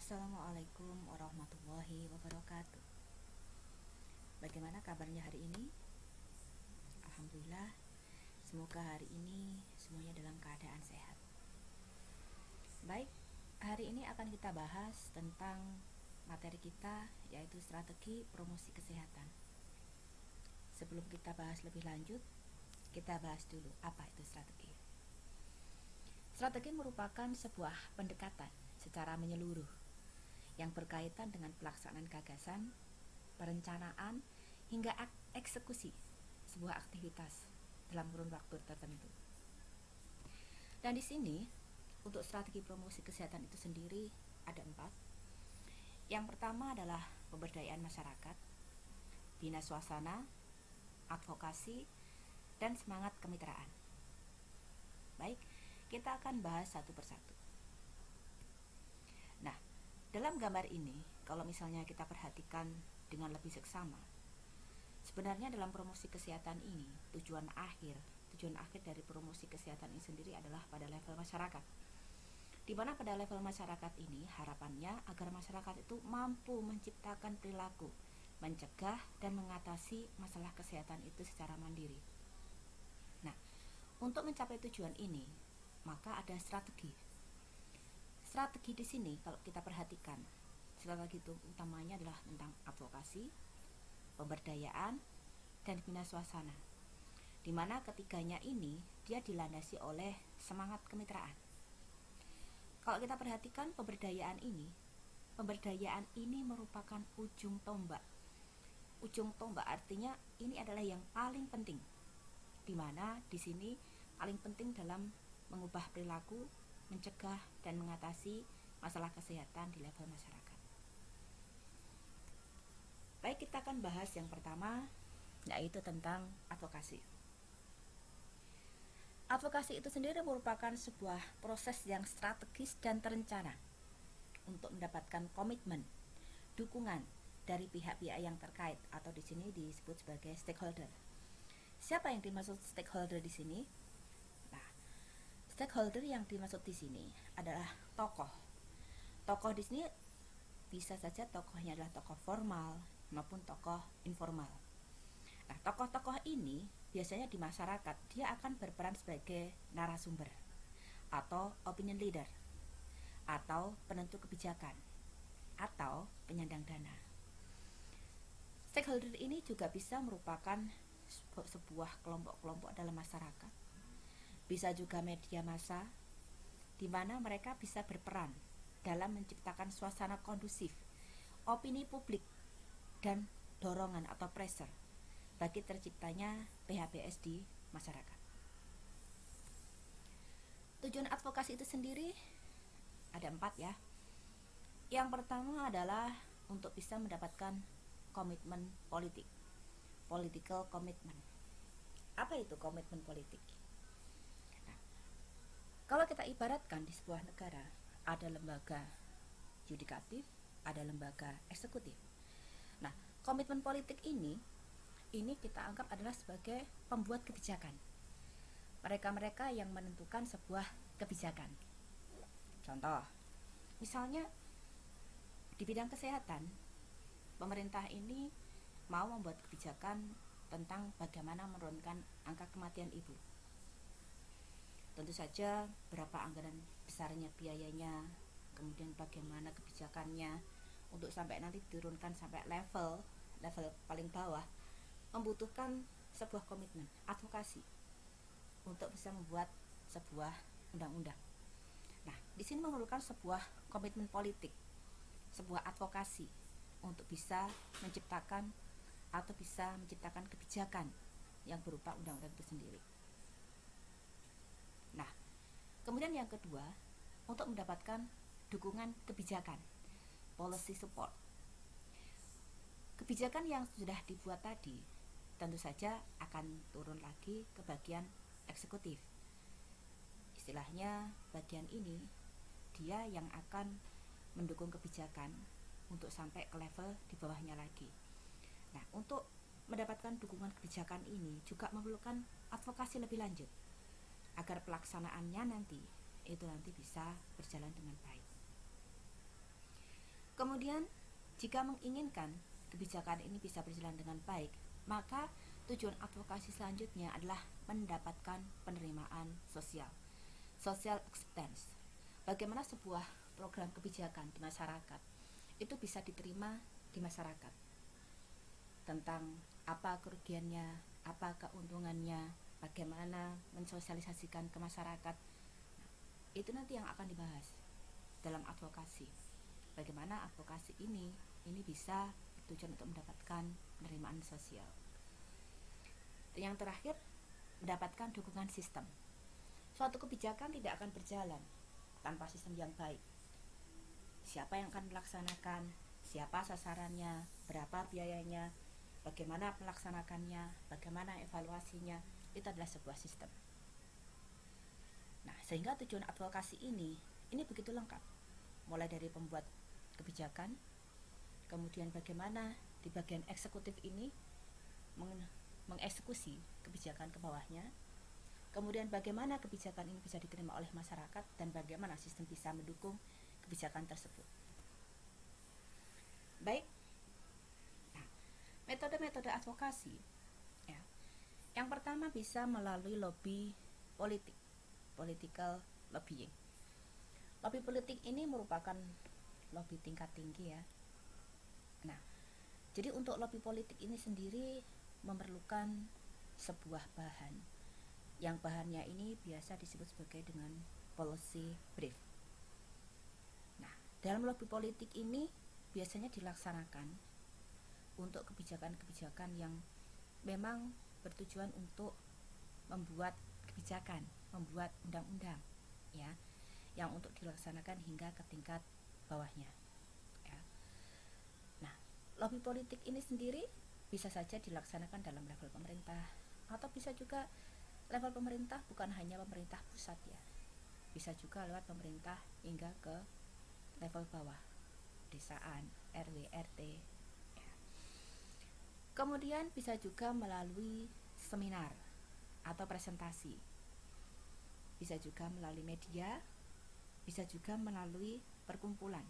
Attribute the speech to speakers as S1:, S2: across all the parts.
S1: Assalamualaikum warahmatullahi wabarakatuh. Bagaimana kabarnya hari ini? Alhamdulillah, semoga hari ini semuanya dalam keadaan sehat. Baik, hari ini akan kita bahas tentang materi kita, yaitu strategi promosi kesehatan. Sebelum kita bahas lebih lanjut, kita bahas dulu apa itu strategi. Strategi merupakan sebuah pendekatan secara menyeluruh yang berkaitan dengan pelaksanaan gagasan, perencanaan, hingga eksekusi sebuah aktivitas dalam kurun waktu tertentu. Dan di sini, untuk strategi promosi kesehatan itu sendiri ada 4. Yang pertama adalah pemberdayaan masyarakat, bina suasana, advokasi, dan semangat kemitraan. Baik, kita akan bahas satu persatu. Nah, dalam gambar ini, kalau misalnya kita perhatikan dengan lebih seksama, sebenarnya dalam promosi kesehatan ini, tujuan akhir dari promosi kesehatan ini sendiri adalah pada level masyarakat. Di mana pada level masyarakat ini, harapannya agar masyarakat itu mampu menciptakan perilaku, mencegah dan mengatasi masalah kesehatan itu secara mandiri. Nah, untuk mencapai tujuan ini, maka ada strategi. Strategi di sini kalau kita perhatikan, strategi itu utamanya adalah tentang advokasi, pemberdayaan, dan bina suasana. Di mana ketiganya ini dia dilandasi oleh semangat kemitraan. Kalau kita perhatikan pemberdayaan ini merupakan ujung tombak. Ujung tombak artinya ini adalah yang paling penting. Di mana di sini paling penting dalam mengubah perilaku, mencegah dan mengatasi masalah kesehatan di level masyarakat. Baik, kita akan bahas yang pertama, yaitu tentang advokasi. Advokasi itu sendiri merupakan sebuah proses yang strategis dan terencana untuk mendapatkan komitmen, dukungan dari pihak-pihak yang terkait atau di sini disebut sebagai stakeholder. Siapa yang dimaksud stakeholder di sini? Stakeholder yang dimaksud di sini adalah tokoh. Tokoh di sini bisa saja tokohnya adalah tokoh formal maupun tokoh informal. Nah, tokoh-tokoh ini biasanya di masyarakat dia akan berperan sebagai narasumber atau opinion leader atau penentu kebijakan atau penyandang dana. Stakeholder ini juga bisa merupakan sebuah kelompok-kelompok dalam masyarakat. Bisa juga media massa, di mana mereka bisa berperan dalam menciptakan suasana kondusif, opini publik, dan dorongan atau pressure bagi terciptanya PHBS di masyarakat. Tujuan advokasi itu sendiri ada 4 ya. Yang pertama adalah untuk bisa mendapatkan komitmen politik, political commitment. Apa itu komitmen politik? Kalau kita ibaratkan di sebuah negara, ada lembaga yudikatif, ada lembaga eksekutif. Nah, komitmen politik ini kita anggap adalah sebagai pembuat kebijakan. Mereka-mereka yang menentukan sebuah kebijakan. Contoh, misalnya di bidang kesehatan, pemerintah ini mau membuat kebijakan tentang bagaimana menurunkan angka kematian ibu. Tentu saja berapa anggaran besarnya biayanya, kemudian bagaimana kebijakannya untuk sampai nanti diturunkan sampai level paling bawah, membutuhkan sebuah komitmen, advokasi untuk bisa membuat sebuah undang-undang. Nah, di sini memerlukan sebuah komitmen politik, sebuah advokasi untuk bisa menciptakan kebijakan yang berupa undang-undang itu sendiri. Nah, kemudian yang kedua, untuk mendapatkan dukungan kebijakan, policy support. Kebijakan yang sudah dibuat tadi tentu saja akan turun lagi ke bagian eksekutif. Istilahnya bagian ini dia yang akan mendukung kebijakan untuk sampai ke level di bawahnya lagi. Nah, untuk mendapatkan dukungan kebijakan ini juga memerlukan advokasi lebih lanjut agar pelaksanaannya nanti bisa berjalan dengan baik. Kemudian jika menginginkan kebijakan ini bisa berjalan dengan baik, maka tujuan advokasi selanjutnya adalah mendapatkan penerimaan sosial, social acceptance. Bagaimana sebuah program kebijakan di masyarakat itu bisa diterima di masyarakat, tentang apa kerugiannya, apa keuntungannya, bagaimana mensosialisasikan ke masyarakat. Itu nanti yang akan dibahas dalam advokasi. Bagaimana advokasi ini bisa bertujuan untuk mendapatkan penerimaan sosial. Yang terakhir, mendapatkan dukungan sistem. Suatu kebijakan tidak akan berjalan tanpa sistem yang baik. Siapa yang akan melaksanakan, siapa sasarannya, berapa biayanya, bagaimana melaksanakannya, bagaimana evaluasinya, itu adalah sebuah sistem. Nah, sehingga tujuan advokasi ini begitu lengkap. Mulai dari pembuat kebijakan, kemudian bagaimana di bagian eksekutif ini mengeksekusi kebijakan ke bawahnya, kemudian bagaimana kebijakan ini bisa diterima oleh masyarakat, dan bagaimana sistem bisa mendukung kebijakan tersebut. Baik, nah, metode-metode advokasi ya. Yang pertama bisa melalui lobby politik, political lobbying. Lobby politik ini merupakan lobby tingkat tinggi ya. Nah, jadi untuk lobby politik ini sendiri memerlukan sebuah bahan, yang bahannya ini biasa disebut sebagai dengan policy brief. Nah, dalam lobby politik ini biasanya dilaksanakan untuk kebijakan-kebijakan yang memang bertujuan untuk membuat kebijakan, membuat undang-undang ya, yang untuk dilaksanakan hingga ke tingkat bawahnya ya. Nah, lobby politik ini sendiri bisa saja dilaksanakan dalam level pemerintah, atau bisa juga level pemerintah bukan hanya pemerintah pusat ya, bisa juga lewat pemerintah hingga ke level bawah, desaan, RW, RT ya. Kemudian bisa juga melalui seminar atau presentasi, bisa juga melalui media, bisa juga melalui perkumpulan,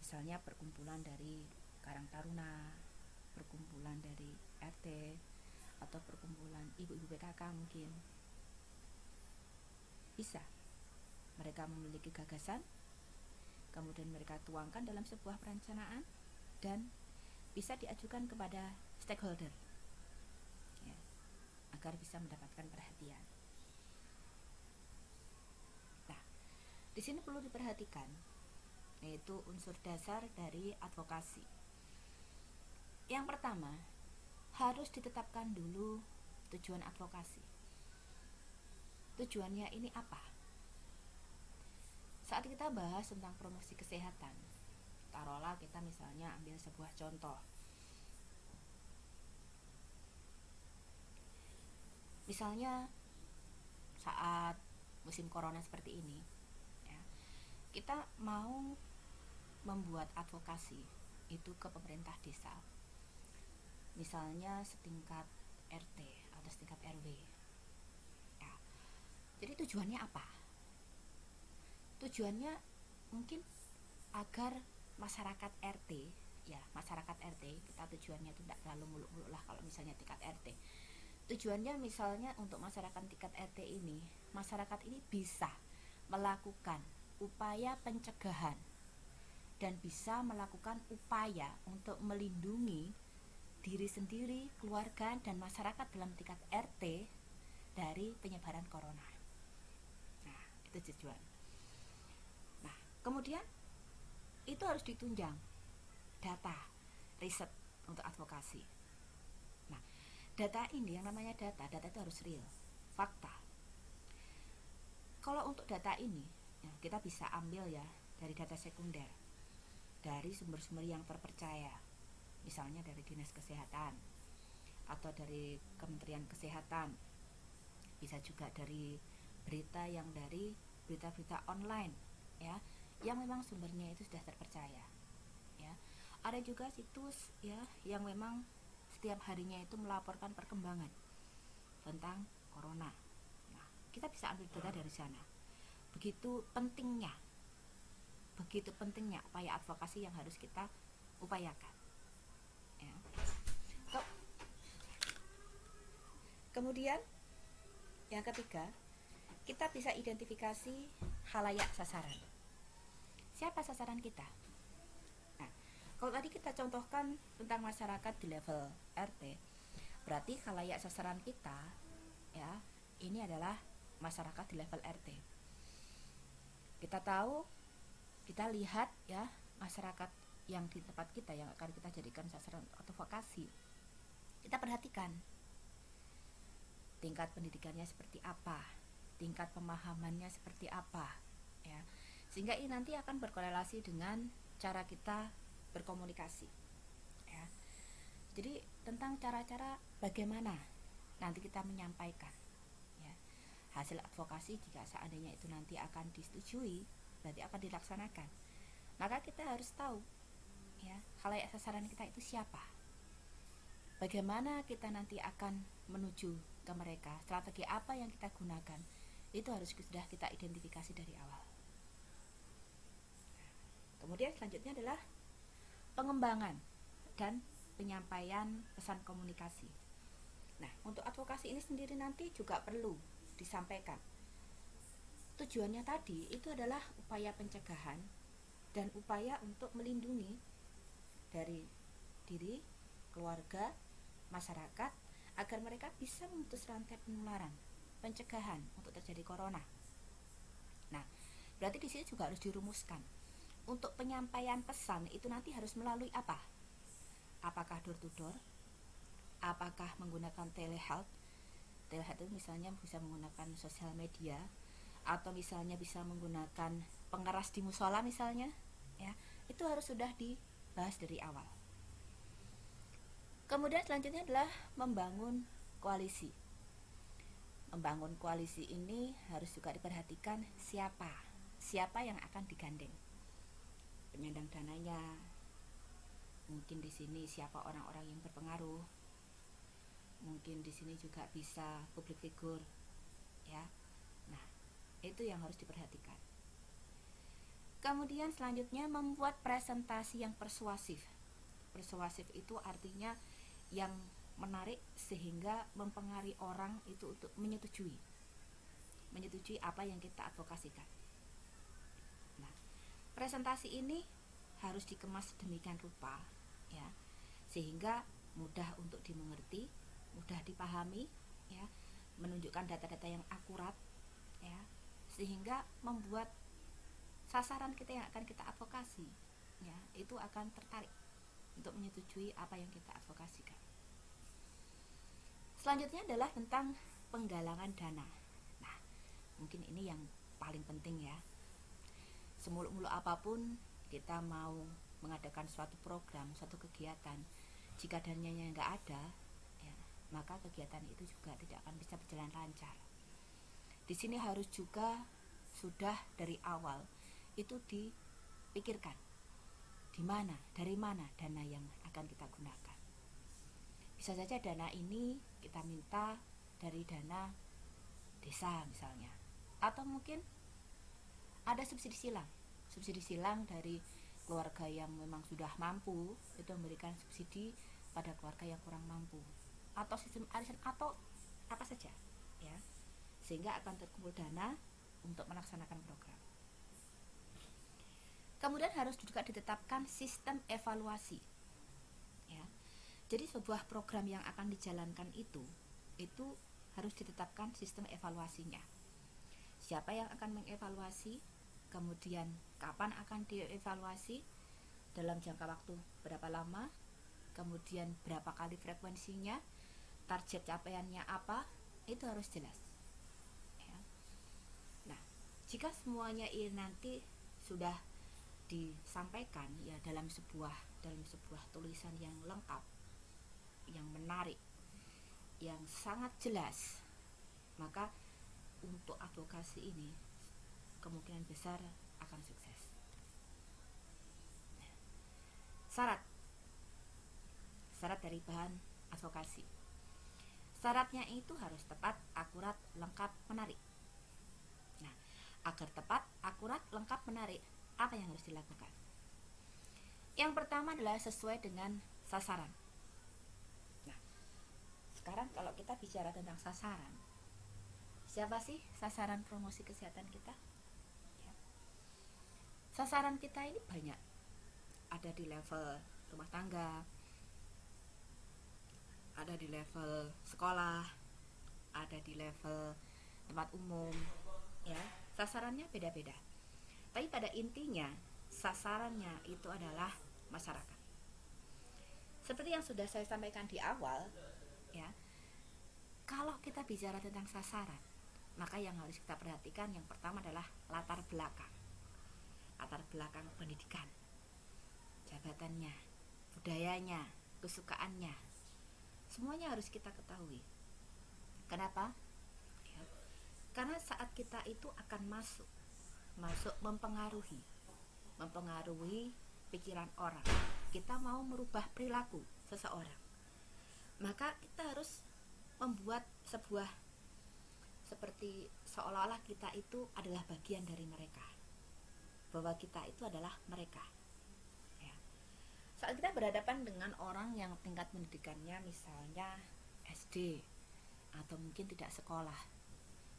S1: misalnya perkumpulan dari Karang Taruna, perkumpulan dari RT, atau perkumpulan ibu-ibu PKK mungkin. Bisa mereka memiliki gagasan, kemudian mereka tuangkan dalam sebuah perencanaan, dan bisa diajukan kepada stakeholder ya, agar bisa mendapatkan perhatian. Nah, di sini perlu diperhatikan yaitu unsur dasar dari advokasi. Yang pertama, harus ditetapkan dulu tujuan advokasi. Tujuannya ini apa? Saat kita bahas tentang promosi kesehatan, taruhlah kita misalnya ambil sebuah contoh. Misalnya saat musim corona seperti ini ya, kita mau membuat advokasi itu ke pemerintah desa, misalnya setingkat RT atau setingkat RW ya. Jadi tujuannya apa? Tujuannya mungkin agar masyarakat RT ya, masyarakat RT, kita tujuannya itu tidak terlalu muluk-muluk lah kalau misalnya tingkat RT. Tujuannya misalnya untuk masyarakat tingkat RT ini, masyarakat ini bisa melakukan upaya pencegahan dan bisa melakukan upaya untuk melindungi diri sendiri, keluarga, dan masyarakat dalam tingkat RT dari penyebaran corona. Nah, itu tujuan. Nah, kemudian itu harus ditunjang data, riset untuk advokasi. Nah, data ini, yang namanya data itu harus real, fakta. Kalau untuk data ini ya, kita bisa ambil ya dari data sekunder, dari sumber-sumber yang terpercaya, misalnya dari Dinas Kesehatan atau dari Kementerian Kesehatan, bisa juga dari berita yang dari berita-berita online ya, yang memang sumbernya itu sudah terpercaya ya. Ada juga situs ya yang memang setiap harinya itu melaporkan perkembangan tentang corona. Nah, kita bisa ambil data dari sana. Begitu begitu pentingnya upaya advokasi yang harus kita upayakan ya. Kemudian yang ketiga, kita bisa identifikasi khalayak sasaran. Siapa sasaran kita? Nah, kalau tadi kita contohkan tentang masyarakat di level RT, berarti khalayak sasaran kita ya, ini adalah masyarakat di level RT. Kita tahu, kita lihat ya, masyarakat yang di tempat kita yang akan kita jadikan sasaran advokasi. Kita perhatikan tingkat pendidikannya seperti apa, tingkat pemahamannya seperti apa ya, sehingga ini nanti akan berkorelasi dengan cara kita berkomunikasi ya. Jadi tentang cara-cara bagaimana nanti kita menyampaikan ya, hasil advokasi jika seandainya itu nanti akan disetujui, berarti akan dilaksanakan, maka kita harus tahu ya, khalayak sasaran kita itu siapa, bagaimana kita nanti akan menuju ke mereka, strategi apa yang kita gunakan, itu harus sudah kita identifikasi dari awal. Kemudian selanjutnya adalah pengembangan dan penyampaian pesan komunikasi. Nah, untuk advokasi ini sendiri nanti juga perlu disampaikan. Tujuannya tadi itu adalah upaya pencegahan dan upaya untuk melindungi dari diri, keluarga, masyarakat, agar mereka bisa memutus rantai penularan, pencegahan untuk terjadi corona. Nah, berarti di sini juga harus dirumuskan. Untuk penyampaian pesan itu nanti harus melalui apa? Apakah door to door? Apakah menggunakan telehealth? Telehealth itu misalnya bisa menggunakan sosial media, atau misalnya bisa menggunakan pengeras di musola misalnya, ya. Itu harus sudah dibahas dari awal. Kemudian selanjutnya adalah membangun koalisi. Membangun koalisi ini harus juga diperhatikan siapa yang akan digandeng, penyandang dananya, mungkin di sini siapa orang-orang yang berpengaruh, mungkin di sini juga bisa public figure ya. Nah, itu yang harus diperhatikan. Kemudian selanjutnya membuat presentasi yang persuasif. Persuasif itu artinya yang menarik sehingga mempengaruhi orang itu untuk menyetujui apa yang kita advokasikan. Nah, presentasi ini harus dikemas sedemikian rupa ya, sehingga mudah untuk dimengerti, mudah dipahami ya, menunjukkan data-data yang akurat ya, sehingga membuat sasaran kita yang akan kita advokasi ya, itu akan tertarik untuk menyetujui apa yang kita advokasikan. Selanjutnya adalah tentang penggalangan dana. Nah, mungkin ini yang paling penting ya. Semuluk-muluk apapun kita mau mengadakan suatu program, suatu kegiatan, jika dananya nggak ada ya, maka kegiatan itu juga tidak akan bisa berjalan lancar. Di sini harus juga sudah dari awal itu dipikirkan dari mana dana yang akan kita gunakan. Bisa saja dana ini kita minta dari dana desa misalnya, atau mungkin ada subsidi silang dari keluarga yang memang sudah mampu, itu memberikan subsidi pada keluarga yang kurang mampu, atau sistem arisan atau apa saja ya, sehingga akan terkumpul dana untuk melaksanakan program. Kemudian harus juga ditetapkan sistem evaluasi ya. Jadi sebuah program yang akan dijalankan itu harus ditetapkan sistem evaluasinya. Siapa yang akan mengevaluasi, kemudian kapan akan dievaluasi, dalam jangka waktu berapa lama, kemudian berapa kali frekuensinya, target capaiannya apa, itu harus jelas ya. Nah, jika semuanya ini nanti sudah disampaikan ya dalam sebuah tulisan yang lengkap, yang menarik, yang sangat jelas, maka untuk advokasi ini kemungkinan besar akan sukses. Syarat dari bahan advokasi. Syaratnya itu harus tepat, akurat, lengkap, menarik. Nah, agar tepat, akurat, lengkap, menarik, Apa yang harus dilakukan? Yang pertama adalah sesuai dengan sasaran. Nah, sekarang kalau kita bicara tentang sasaran, siapa sih sasaran promosi kesehatan kita? Ya. Sasaran kita ini banyak. Ada di level rumah tangga, ada di level sekolah, ada di level tempat umum, ya. Sasarannya beda-beda. Tapi pada intinya sasarannya itu adalah masyarakat. Seperti yang sudah saya sampaikan di awal, ya. Kalau kita bicara tentang sasaran, maka yang harus kita perhatikan yang pertama adalah latar belakang. Latar belakang pendidikan, jabatannya, budayanya, kesukaannya. Semuanya harus kita ketahui. Kenapa? Ya, karena saat kita itu akan masuk mempengaruhi pikiran orang. Kita mau merubah perilaku seseorang, maka kita harus membuat sebuah seperti seolah-olah kita itu adalah bagian dari mereka, bahwa kita itu adalah mereka. Ya. Saat kita berhadapan dengan orang yang tingkat pendidikannya misalnya SD atau mungkin tidak sekolah,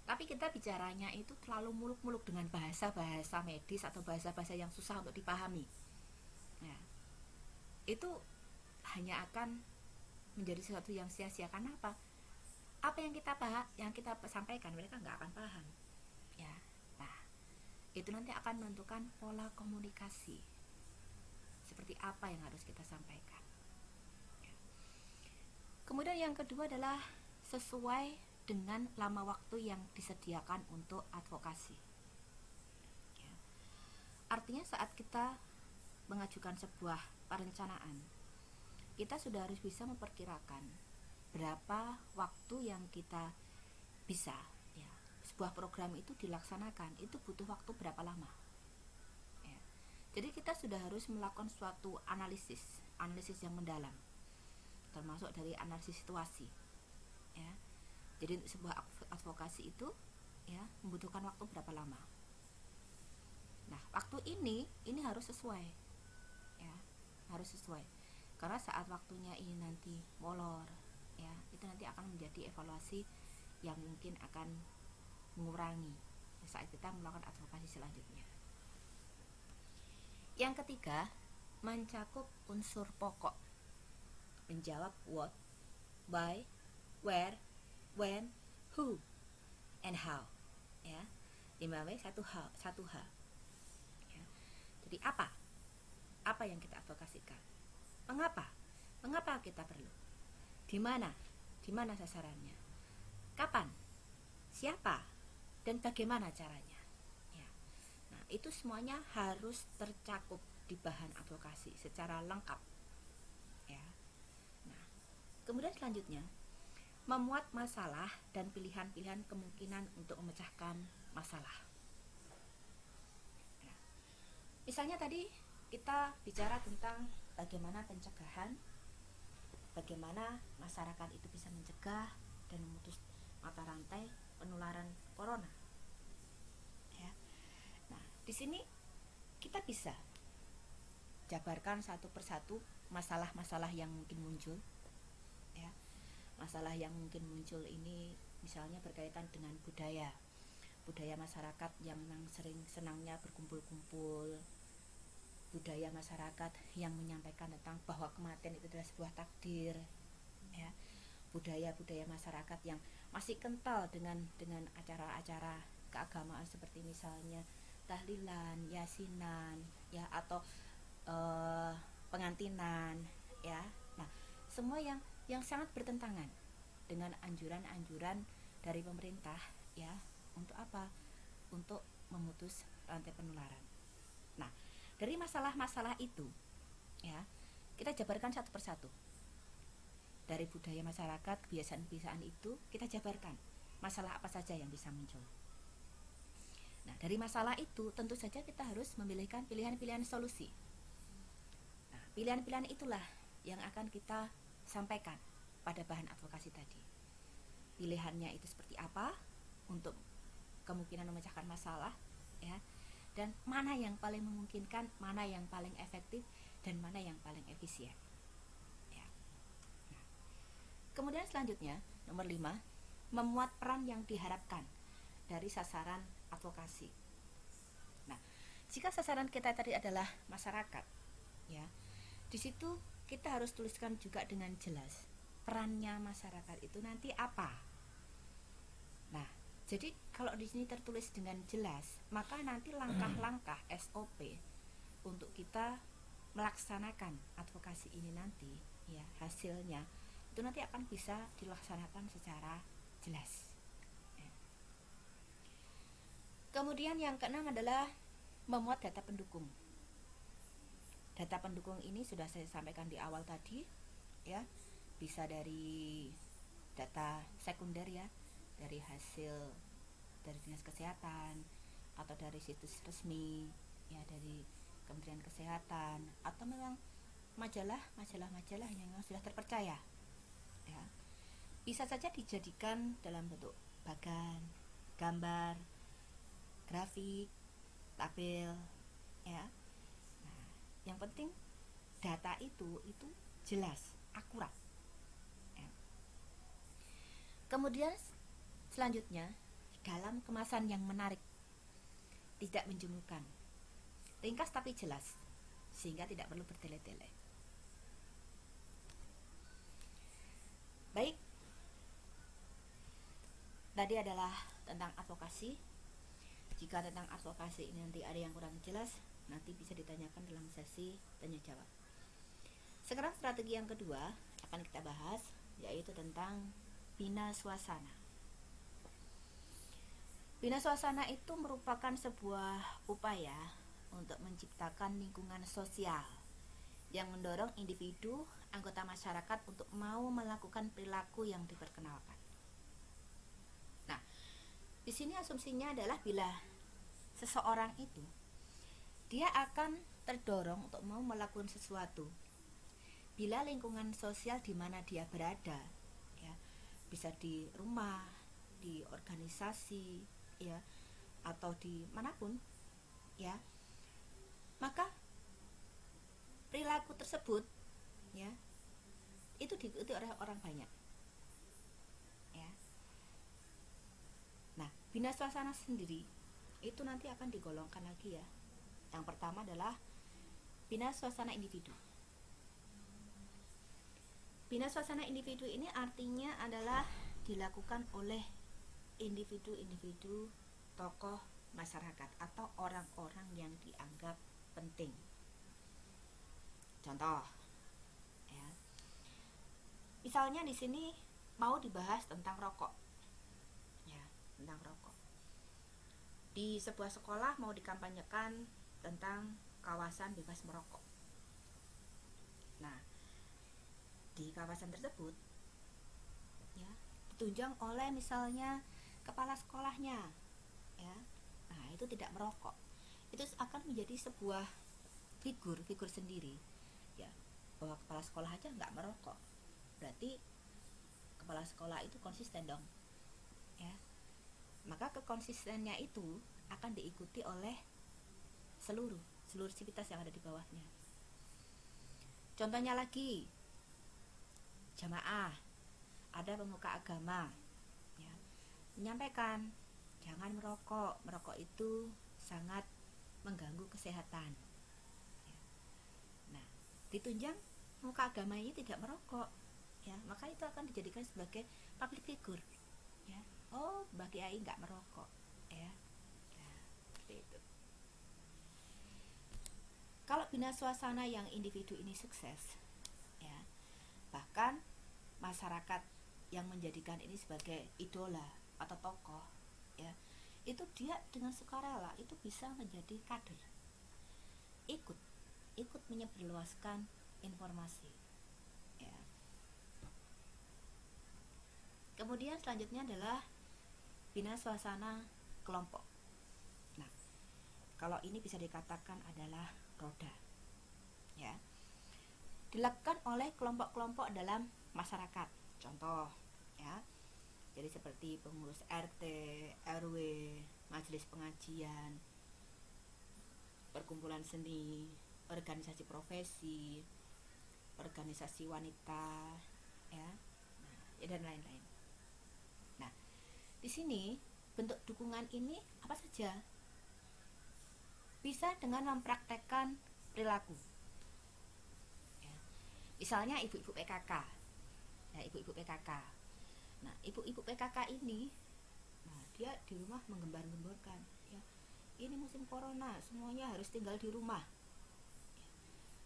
S1: tapi kita bicaranya itu terlalu muluk-muluk dengan bahasa-bahasa medis atau bahasa-bahasa yang susah untuk dipahami, ya, itu hanya akan menjadi sesuatu yang sia-sia. Karena apa yang kita sampaikan mereka nggak akan paham, ya. Nah, itu nanti akan menentukan pola komunikasi seperti apa yang harus kita sampaikan, ya. Kemudian yang kedua adalah sesuai dengan lama waktu yang disediakan untuk advokasi, ya. Artinya saat kita mengajukan sebuah perencanaan, kita sudah harus bisa memperkirakan berapa waktu yang kita bisa, ya, sebuah program itu dilaksanakan, itu butuh waktu berapa lama, ya. Jadi kita sudah harus melakukan suatu analisis yang mendalam, termasuk dari analisis situasi, ya. Jadi sebuah advokasi itu, ya, membutuhkan waktu berapa lama. Nah, waktu ini harus sesuai, ya, harus sesuai. Karena saat waktunya ini nanti molor, ya, itu nanti akan menjadi evaluasi yang mungkin akan mengurangi saat kita melakukan advokasi selanjutnya. Yang ketiga, mencakup unsur pokok, menjawab what, why, where, when, who, and how, ya. 5W 1H. Ya. Jadi apa yang kita advokasikan, mengapa kita perlu, di mana sasarannya, kapan, siapa, dan bagaimana caranya, ya. Nah, itu semuanya harus tercakup di bahan advokasi secara lengkap, ya. Nah, kemudian selanjutnya memuat masalah dan pilihan-pilihan kemungkinan untuk memecahkan masalah. Nah, misalnya tadi kita bicara tentang bagaimana pencegahan, bagaimana masyarakat itu bisa mencegah dan memutus mata rantai penularan corona, ya. Nah, di sini kita bisa jabarkan satu persatu masalah-masalah yang mungkin muncul, ya. Masalah yang mungkin muncul ini misalnya berkaitan dengan budaya masyarakat yang memang sering senangnya berkumpul-kumpul, budaya masyarakat yang menyampaikan tentang bahwa kematian itu adalah sebuah takdir, ya. Budaya masyarakat yang masih kental dengan acara-acara keagamaan seperti misalnya tahlilan, yasinan, ya, atau pengantinan, ya. Nah, semua yang sangat bertentangan dengan anjuran-anjuran dari pemerintah, ya, untuk apa? Untuk memutus rantai penularan. Nah, dari masalah-masalah itu, ya, kita jabarkan satu persatu. Dari budaya masyarakat, kebiasaan-kebiasaan itu kita jabarkan masalah apa saja yang bisa muncul. Nah, dari masalah itu tentu saja kita harus memilihkan pilihan-pilihan solusi. Nah, pilihan-pilihan itulah yang akan kita sampaikan pada bahan advokasi tadi. Pilihannya itu seperti apa untuk kemungkinan memecahkan masalah, ya. dan mana yang paling memungkinkan, mana yang paling efektif, dan mana yang paling efisien. Ya. Nah, kemudian selanjutnya, nomor 5, memuat peran yang diharapkan dari sasaran advokasi. Nah, jika sasaran kita tadi adalah masyarakat, ya, di situ kita harus tuliskan juga dengan jelas perannya masyarakat itu nanti apa. Nah, jadi kalau di sini tertulis dengan jelas, maka nanti langkah-langkah SOP untuk kita melaksanakan advokasi ini nanti, ya, hasilnya itu nanti akan bisa dilaksanakan secara jelas. Kemudian yang keenam adalah memuat data pendukung. Data pendukung ini sudah saya sampaikan di awal tadi, ya, bisa dari data sekunder, ya, dari hasil dari dinas kesehatan atau dari situs resmi, ya, dari Kementerian Kesehatan, atau memang majalah yang sudah terpercaya, ya. Bisa saja dijadikan dalam bentuk bagan, gambar, grafik, tabel, ya. Nah, yang penting data itu jelas, akurat, ya. Kemudian selanjutnya, dalam kemasan yang menarik, tidak menjemukan, ringkas tapi jelas, sehingga tidak perlu bertele-tele. Baik, tadi adalah tentang advokasi. Jika tentang advokasi ini nanti ada yang kurang jelas, nanti bisa ditanyakan dalam sesi tanya jawab. Sekarang strategi yang kedua akan kita bahas, yaitu tentang bina suasana. Bina suasana itu merupakan sebuah upaya untuk menciptakan lingkungan sosial yang mendorong individu, anggota masyarakat untuk mau melakukan perilaku yang diperkenalkan. Nah, di sini asumsinya adalah bila seseorang itu dia akan terdorong untuk mau melakukan sesuatu bila lingkungan sosial di mana dia berada, ya, bisa di rumah, di organisasi, ya, atau di manapun, ya, maka perilaku tersebut, ya, itu diikuti oleh orang banyak, ya. Nah, bina suasana sendiri itu nanti akan digolongkan lagi, ya. Yang pertama adalah bina suasana individu. Bina suasana individu ini artinya adalah dilakukan oleh individu-individu tokoh masyarakat atau orang-orang yang dianggap penting. Contoh, ya, misalnya di sini mau dibahas tentang rokok, ya, tentang rokok. Di sebuah sekolah mau dikampanyekan tentang kawasan bebas merokok. Nah, di kawasan tersebut, ya, ditunjang oleh misalnya kepala sekolahnya, ya. Nah, itu tidak merokok. Itu akan menjadi sebuah figur sendiri, ya, bahwa kepala sekolah aja nggak merokok, berarti kepala sekolah itu konsisten dong, ya. Maka kekonsistennya itu akan diikuti oleh seluruh sivitas yang ada di bawahnya. Contohnya lagi, jamaah, ada pemuka agama, ya, menyampaikan jangan merokok itu sangat mengganggu kesehatan, ya. Nah, ditunjang pemuka agama ini tidak merokok, ya, maka itu akan dijadikan sebagai public figure, ya. Oh, Mbak Kiai nggak merokok, ya. Nah, seperti itu. Kalau bina suasana yang individu ini sukses, ya, bahkan masyarakat yang menjadikan ini sebagai idola atau tokoh, ya, itu dia dengan sukarela itu bisa menjadi kader, ikut menyebarluaskan informasi, ya. Kemudian selanjutnya adalah bina suasana kelompok. Nah, kalau ini bisa dikatakan adalah roda, ya, dilakukan oleh kelompok-kelompok dalam masyarakat. Contoh, ya, jadi seperti pengurus RT, RW, majelis pengajian, perkumpulan seni, organisasi profesi, organisasi wanita, ya, dan lain-lain. Nah, di sini bentuk dukungan ini apa saja? Bisa dengan mempraktekkan perilaku. Ya. Misalnya ibu-ibu PKK, ya, ibu-ibu PKK. Nah, ibu-ibu PKK ini, nah, dia di rumah menggembar-gemborkan, ya, ini musim corona, semuanya harus tinggal di rumah.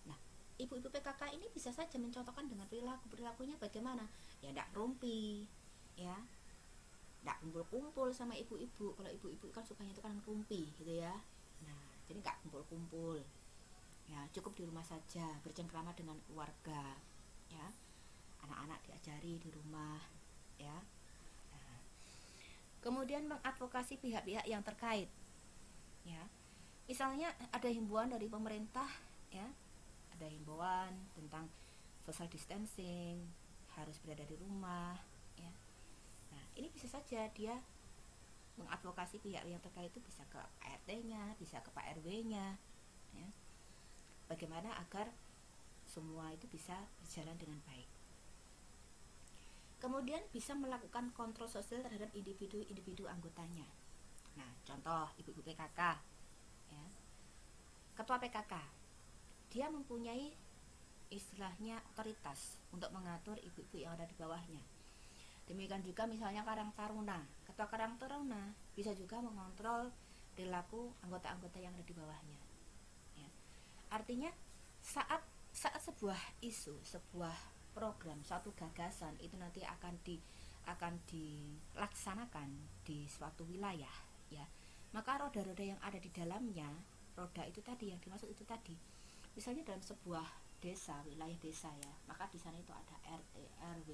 S1: Nah, ibu-ibu PKK ini bisa saja mencontohkan dengan perilakunya bagaimana? Ya, tidak rumpi, ya, tidak kumpul-kumpul sama ibu-ibu. Kalau ibu-ibu kan sukanya itu kan rumpi, gitu ya. Nah, jadi nggak kumpul-kumpul, ya, cukup di rumah saja, bercengkrama dengan keluarga, ya, anak-anak diajari di rumah, ya. Nah, kemudian mengadvokasi pihak-pihak yang terkait, ya, misalnya ada himbauan dari pemerintah, ya, ada himbauan tentang social distancing, harus berada di rumah, ya. Nah, ini bisa saja dia mengadvokasi pihak yang terkait, itu bisa ke RT-nya, bisa ke Pak RW-nya, ya. Bagaimana agar semua itu bisa berjalan dengan baik. Kemudian bisa melakukan kontrol sosial terhadap individu-individu anggotanya. Nah, contoh ibu-ibu PKK, ya. Ketua PKK, dia mempunyai istilahnya otoritas untuk mengatur ibu-ibu yang ada di bawahnya. Demikian juga misalnya Karang Taruna, ketua Karang Taruna bisa juga mengontrol perilaku anggota-anggota yang ada di bawahnya, ya. Artinya saat sebuah isu, sebuah program, suatu gagasan itu nanti akan dilaksanakan di suatu wilayah, ya, maka roda-roda yang ada di dalamnya, roda itu tadi yang dimaksud itu tadi, misalnya dalam sebuah desa, wilayah desa, ya, maka di sana itu ada RT, RW,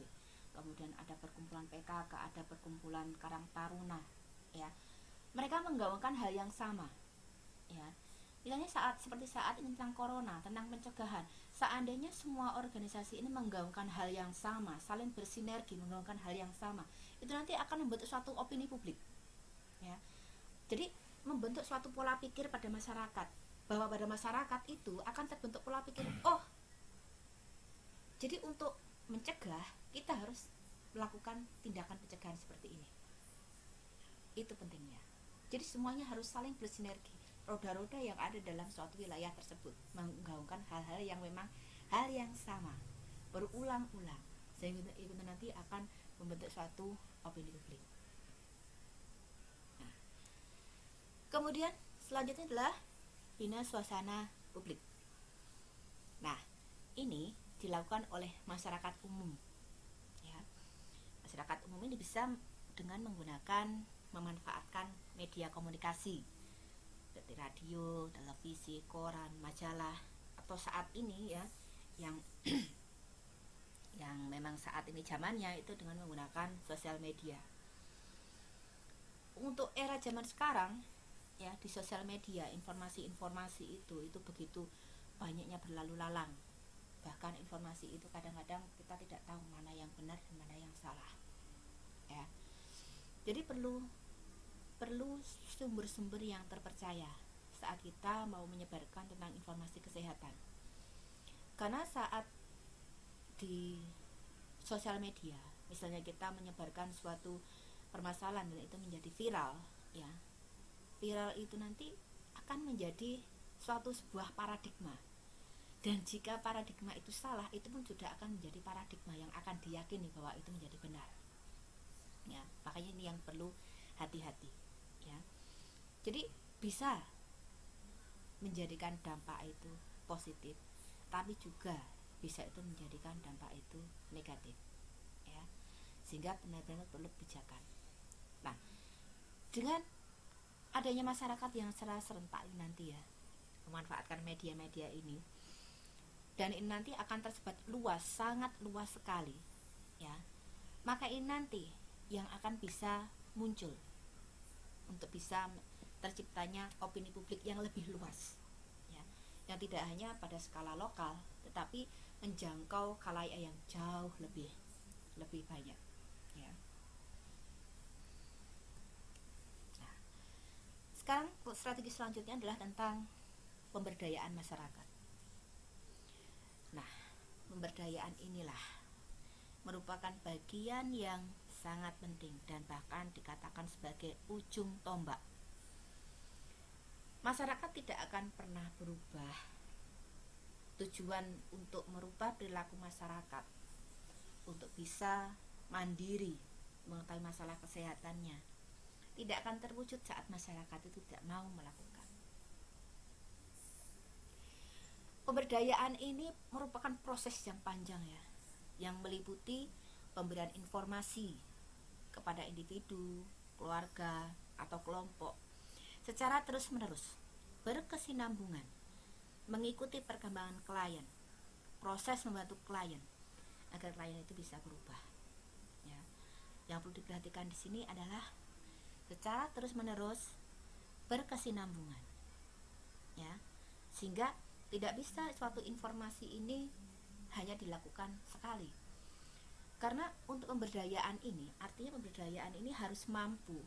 S1: kemudian ada perkumpulan PKK, ada perkumpulan Karang Taruna, ya, mereka menggaungkan hal yang sama, ya. Misalnya seperti saat ini tentang corona, tentang pencegahan, seandainya semua organisasi ini menggaungkan hal yang sama, saling bersinergi menggaungkan hal yang sama, itu nanti akan membentuk suatu opini publik, ya. Jadi membentuk suatu pola pikir pada masyarakat, bahwa pada masyarakat itu akan terbentuk pola pikir, oh, jadi untuk mencegah kita harus melakukan tindakan pencegahan seperti ini. Itu pentingnya. Jadi semuanya harus saling bersinergi. Roda-roda yang ada dalam suatu wilayah tersebut menggaungkan hal-hal yang memang hal yang sama, berulang-ulang, sehingga itu nanti akan membentuk suatu opini publik. Nah, kemudian selanjutnya adalah bina suasana publik. Nah, ini dilakukan oleh masyarakat umum, ya. Masyarakat umum ini bisa dengan memanfaatkan media komunikasi seperti radio, televisi, koran, majalah, atau saat ini, ya, yang yang memang saat ini zamannya itu dengan menggunakan sosial media. Untuk era zaman sekarang, ya, di sosial media informasi-informasi itu begitu banyaknya berlalu lalang. Bahkan informasi itu kadang-kadang kita tidak tahu mana yang benar dan mana yang salah, ya. Jadi perlu sumber-sumber yang terpercaya saat kita mau menyebarkan tentang informasi kesehatan. Karena saat di sosial media, misalnya kita menyebarkan suatu permasalahan dan itu menjadi viral, ya. Viral itu nanti akan menjadi sebuah paradigma. Dan jika paradigma itu salah, itu pun sudah akan menjadi paradigma yang akan diyakini bahwa itu menjadi benar, ya. Makanya ini yang perlu hati-hati, ya. Jadi bisa menjadikan dampak itu positif, tapi juga bisa itu menjadikan dampak itu negatif, ya. Sehingga benar-benar perlu kebijakan. Nah, dengan adanya masyarakat yang secara serentak nanti, ya, memanfaatkan media-media ini, dan ini nanti akan tersebar luas, sangat luas sekali, ya, maka ini nanti yang akan bisa muncul untuk bisa terciptanya opini publik yang lebih luas, ya, yang tidak hanya pada skala lokal tetapi menjangkau khalayak yang jauh lebih banyak, ya. Nah, sekarang strategi selanjutnya adalah tentang pemberdayaan masyarakat. Nah, pemberdayaan inilah merupakan bagian yang sangat penting dan bahkan dikatakan sebagai ujung tombak. Masyarakat tidak akan pernah berubah. Tujuan untuk merubah perilaku masyarakat untuk bisa mandiri mengetahui masalah kesehatannya tidak akan terwujud saat masyarakat itu tidak mau melakukan. Pemberdayaan ini merupakan proses yang panjang ya, yang meliputi pemberian informasi kepada individu, keluarga, atau kelompok secara terus-menerus, berkesinambungan, mengikuti perkembangan klien, proses membantu klien agar klien itu bisa berubah. Ya. Yang perlu diperhatikan di sini adalah secara terus-menerus, berkesinambungan, ya, sehingga tidak bisa suatu informasi ini hanya dilakukan sekali. Karena untuk pemberdayaan ini, artinya pemberdayaan ini harus mampu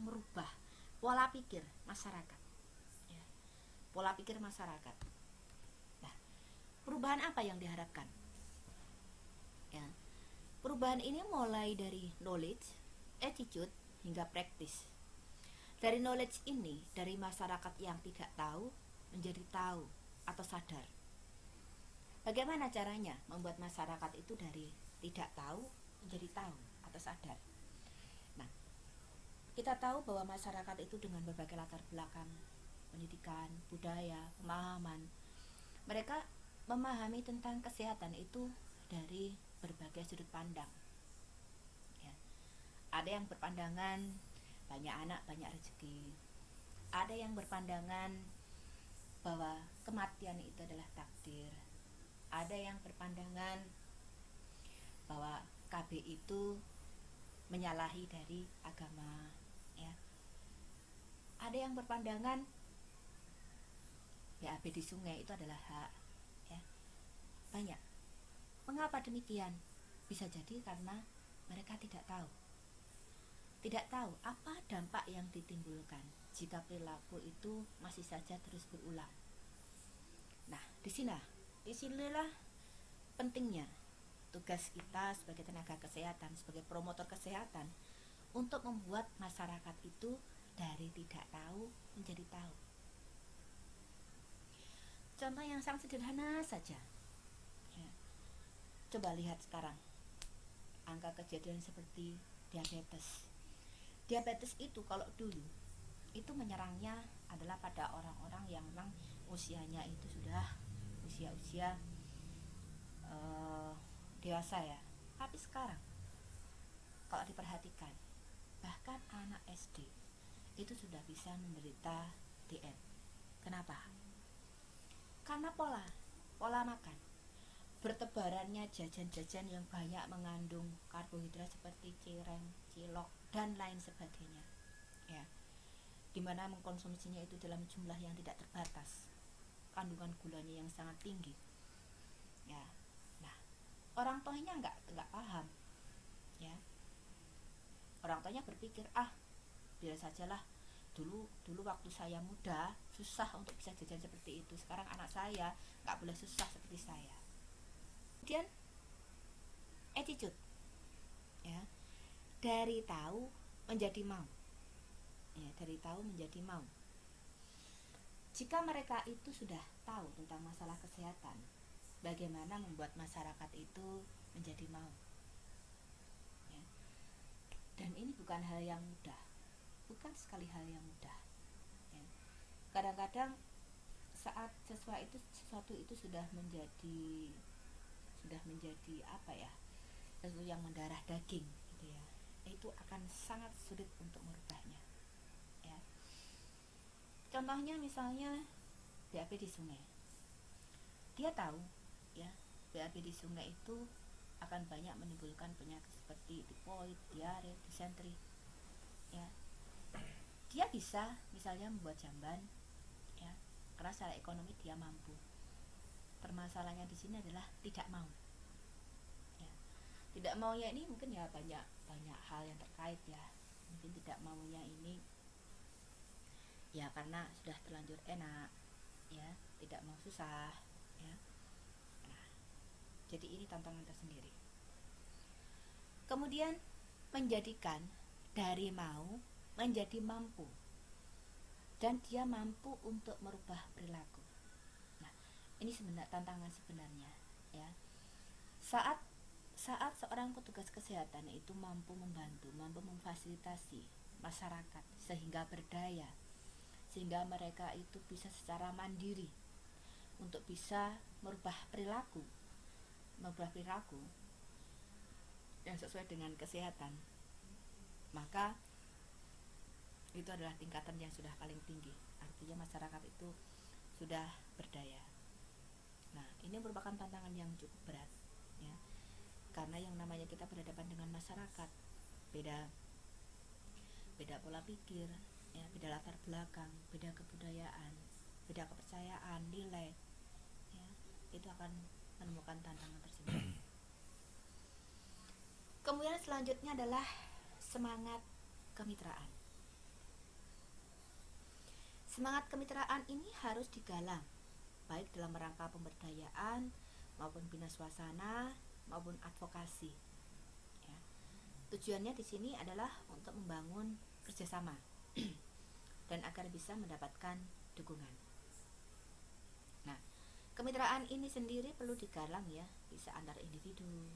S1: merubah pola pikir masyarakat, ya, pola pikir masyarakat. Nah, perubahan apa yang diharapkan? Ya, perubahan ini mulai dari knowledge, attitude, hingga praktis. Dari knowledge ini, dari masyarakat yang tidak tahu menjadi tahu atau sadar. Bagaimana caranya membuat masyarakat itu dari tidak tahu menjadi tahu atau sadar? Nah, kita tahu bahwa masyarakat itu dengan berbagai latar belakang pendidikan, budaya, pemahaman, mereka memahami tentang kesehatan itu dari berbagai sudut pandang. Ya. Ada yang berpandangan banyak anak banyak rezeki, ada yang berpandangan bahwa kematian itu adalah takdir, ada yang berpandangan bahwa KB itu menyalahi dari agama, ya. Ada yang berpandangan BAB di sungai itu adalah hak, ya. Banyak. Mengapa demikian? Bisa jadi karena mereka tidak tahu apa dampak yang ditimbulkan jika perilaku itu masih saja terus berulang. Nah, disinilah pentingnya tugas kita sebagai tenaga kesehatan, sebagai promotor kesehatan, untuk membuat masyarakat itu dari tidak tahu menjadi tahu. Contoh yang sangat sederhana saja, ya. Coba lihat sekarang angka kejadian seperti diabetes. Diabetes itu kalau dulu itu menyerangnya adalah pada orang-orang yang memang usianya itu sudah usia dewasa ya. Tapi sekarang kalau diperhatikan, bahkan anak SD itu sudah bisa menderita DM. Kenapa? Karena pola makan, bertebarannya jajan-jajan yang banyak mengandung karbohidrat seperti cireng, cilok, dan lain sebagainya, ya, dimana mengkonsumsinya itu dalam jumlah yang tidak terbatas, kandungan gulanya yang sangat tinggi, ya. Nah, orang tuanya nggak paham, ya. Orang tuanya berpikir, biar sajalah, dulu waktu saya muda susah untuk bisa jajan seperti itu, sekarang anak saya nggak boleh susah seperti saya. Kemudian attitude, ya, dari tahu menjadi mau, ya, dari tahu menjadi mau. Jika mereka itu sudah tahu tentang masalah kesehatan, bagaimana membuat masyarakat itu menjadi mau, ya. Dan ini bukan hal yang mudah, bukan sekali hal yang mudah, ya. Kadang-kadang saat sesuatu itu sudah menjadi apa ya, sesuatu yang mendarah daging gitu ya, itu akan sangat sulit untuk merubahnya, ya. Contohnya misalnya BAB di sungai. Dia tahu, ya, BAB di sungai itu akan banyak menimbulkan penyakit seperti tifoid, diare, disentri, ya. Dia bisa misalnya membuat jamban, ya, karena secara ekonomi dia mampu. Permasalahannya di sini adalah tidak mau, ya. Tidak maunya ini mungkin ya banyak hal yang terkait, ya. Mungkin tidak maunya ini ya karena sudah terlanjur enak, ya, tidak mau susah, ya. Nah, jadi ini tantangan tersendiri. Kemudian menjadikan dari mau menjadi mampu, dan dia mampu untuk merubah perilaku. Nah, ini sebenarnya tantangan sebenarnya, ya. Saat saat seorang petugas kesehatan itu mampu membantu, mampu memfasilitasi masyarakat sehingga berdaya, sehingga mereka itu bisa secara mandiri untuk bisa merubah perilaku yang sesuai dengan kesehatan, maka itu adalah tingkatan yang sudah paling tinggi. Artinya masyarakat itu sudah berdaya. Nah, ini merupakan tantangan yang cukup berat, ya, karena yang namanya kita berhadapan dengan masyarakat, beda pola pikir, ya, beda latar belakang, beda kebudayaan, beda kepercayaan, nilai, ya, itu akan menemukan tantangan tersebut. Kemudian selanjutnya adalah semangat kemitraan. Semangat kemitraan ini harus digalang baik dalam rangka pemberdayaan maupun bina suasana maupun advokasi. Ya. Tujuannya di sini adalah untuk membangun kerjasama dan agar bisa mendapatkan dukungan. Nah, kemitraan ini sendiri perlu digalang, ya, bisa antar individu,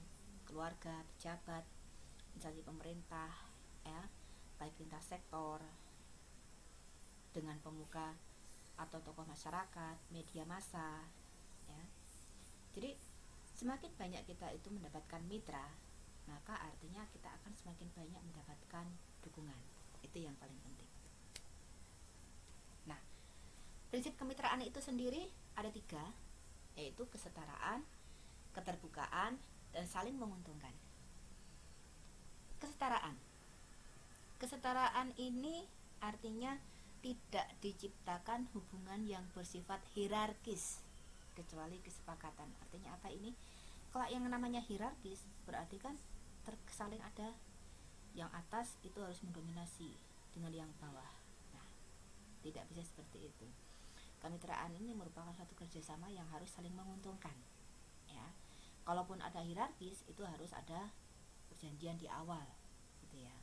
S1: keluarga, pejabat, instansi pemerintah, ya, baik lintas sektor, dengan pemuka atau tokoh masyarakat, media massa, ya. Jadi semakin banyak kita itu mendapatkan mitra, maka artinya kita akan semakin banyak mendapatkan dukungan. Itu yang paling penting. Nah, prinsip kemitraan itu sendiri ada 3, yaitu kesetaraan, keterbukaan, dan saling menguntungkan. Kesetaraan ini artinya tidak diciptakan hubungan yang bersifat hierarkis kecuali kesepakatan. Artinya apa ini? Kalau yang namanya hierarkis berarti kan saling ada, yang atas itu harus mendominasi dengan yang bawah. Nah, tidak bisa seperti itu. Kemitraan ini merupakan satu kerjasama yang harus saling menguntungkan, ya. Kalaupun ada hierarkis, itu harus ada perjanjian di awal, gitu ya.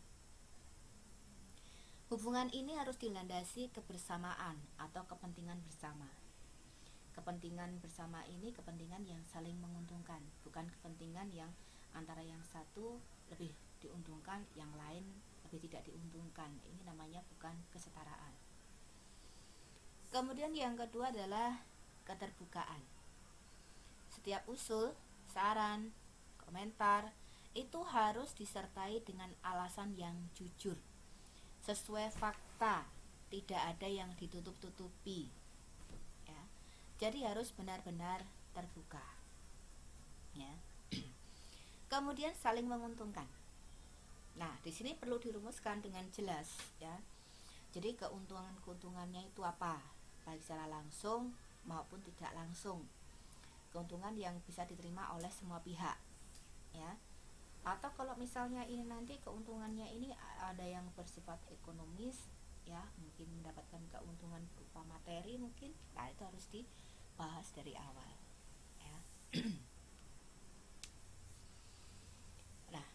S1: Hubungan ini harus dilandasi kebersamaan atau kepentingan bersama. Kepentingan bersama ini kepentingan yang saling menguntungkan, bukan kepentingan yang antara yang satu lebih diuntungkan, yang lain lebih tidak diuntungkan. Ini namanya bukan kesetaraan. Kemudian yang kedua adalah keterbukaan. Setiap usul, saran, komentar itu harus disertai dengan alasan yang jujur, sesuai fakta, tidak ada yang ditutup-tutupi, ya. Jadi harus benar-benar terbuka, ya. Kemudian saling menguntungkan. Nah, di sini perlu dirumuskan dengan jelas, ya. Jadi keuntungannya itu apa? Baik secara langsung maupun tidak langsung. Keuntungan yang bisa diterima oleh semua pihak, ya. Atau kalau misalnya ini nanti keuntungannya ini ada yang bersifat ekonomis, ya, mungkin mendapatkan keuntungan berupa materi mungkin, nah itu harus dibahas dari awal, ya. Nah,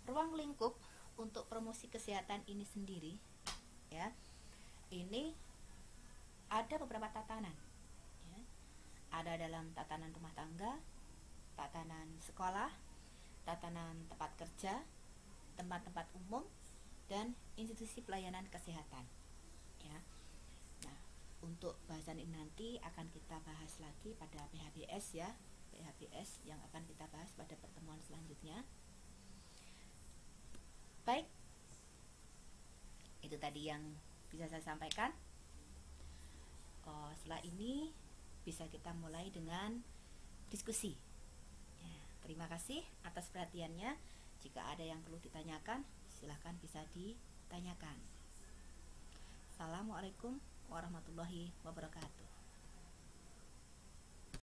S1: ruang lingkup untuk promosi kesehatan ini sendiri, ya, ini ada beberapa tatanan, ya. Ada dalam tatanan rumah tangga, tatanan sekolah, tatanan tempat kerja, tempat-tempat umum, dan institusi pelayanan kesehatan, ya. Nah, untuk bahasan ini nanti akan kita bahas lagi pada PHBS, ya, PHBS yang akan kita bahas pada pertemuan selanjutnya. Baik, itu tadi yang bisa saya sampaikan. Setelah ini bisa kita mulai dengan diskusi. Terima kasih atas perhatiannya. Jika ada yang perlu ditanyakan, silahkan bisa ditanyakan. Assalamualaikum warahmatullahi wabarakatuh.